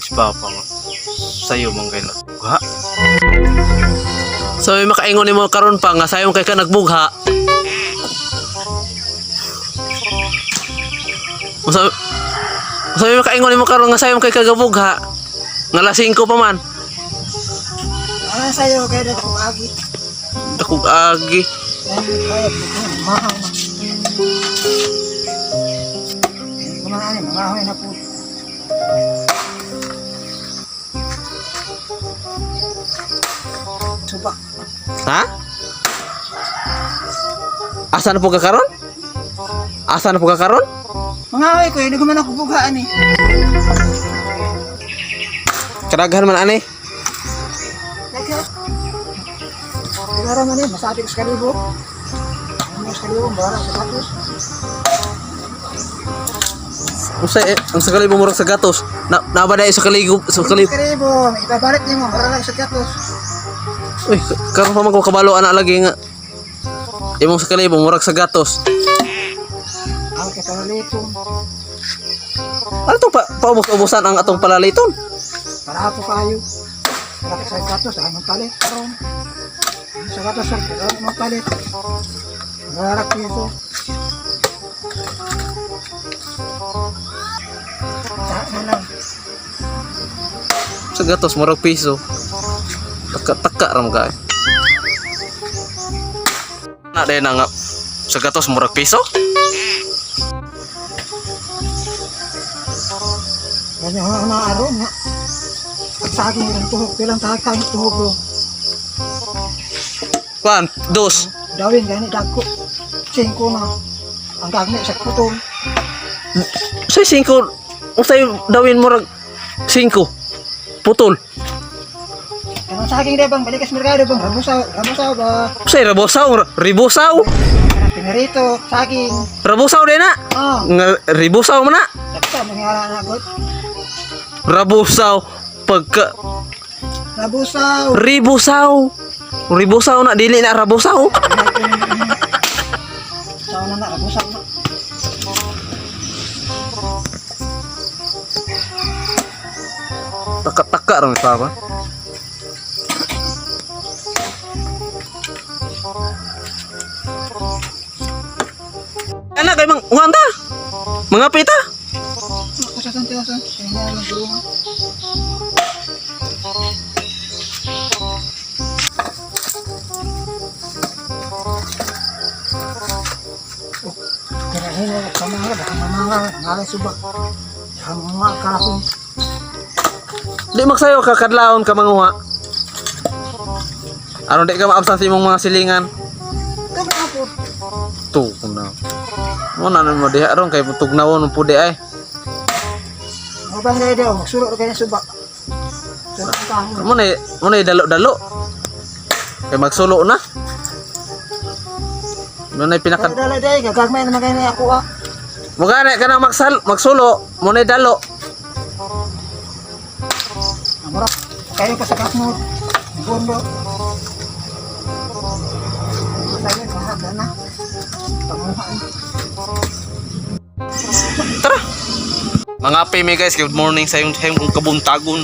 si Papa nga. Sayo man kay nagbugha. So may makaingon nimo karon pa nga sayo kay ka nagbugha. Sabi makaingon nimo karon nga sayo kay kagabugha. Nga lasing ko pa man. Sayo kay dakog agi. Dakog agi. Mahal na. Kumain mahoy na po. Subak. Ha? Asa na po ka karon? Asa na po ka karon? Mangahoy ko, hindi ko man ako bugaan eh. Kadaghan man ani. Kailangan man eh, masabi ko sa kalibo. Mas kalibo, barang sa gatos. Usay ang sakali bumurag sa gatos. Nabaday sa kaligo sa kalibo. Kalibo, ibabalit niyo mo, barang sa gatos. Uy, karon pa man ko kabalo ana lagi nga. Imong sa kalibo murag sa gatos. Ang katalito. Ano to pa paubos-ubusan ang atong palaliton? Para po kayo. Para sa gatos, ay magpalit. Karon. Sa gatos, ay magpalit. Nagarak dito. Saan na lang. Sa gatos murag piso. Taka-taka ram ka. Na day na nga sa gatos murag piso? Ganyan ang naaron nga. Pagsaging ng tuhog, bilang tahag-tahag tuhog ko. Kuan, dos. Dawin gani dagko. 5 na. Ang gagni sa putol. Say 5. Usay dawin murag 5. Putol. Kanang saging de bang balik sa merkado bang rabusaw ba. Usay rabosaw, ribosaw. Pinarito, saging. Rabosaw din na. Oh, Nga ribosaw man na. daksa mangyara na god. Rabosaw pagka Rabusaw. ribosaw. Ribosaw na dili na rabosaw. Sauna na rabusaw na. Taka-taka ram pa ba? Anak kay mang nganta. Mga pita. Kasasan tiyasan. Kaya lang tulungan. Kirahin na kamanga, baka mamanga, ngalay subak. Kamanga kahon. Di magsayo ka kadlawon ka manguha. Aron di ka maabsan sa imong mga silingan. Kamu apa? Tu kuna. Mo nanon mo diha aron kay tugnawon mo pude ay. Mabang na daw, magsulok kayo subak. Sulok ang kahon. Mo na dalo-dalo. Kay magsulo na. Mo na pinaka Dala day, gagagmay naman kayo na ako ah. mo gani ka na magsulo, mo na dalo. Amora, kayo ka sa kasmo. Bondo. Lagi mahal na. Panguhaan. Tara. Mga pimi guys, good morning sa yung kabuntagon.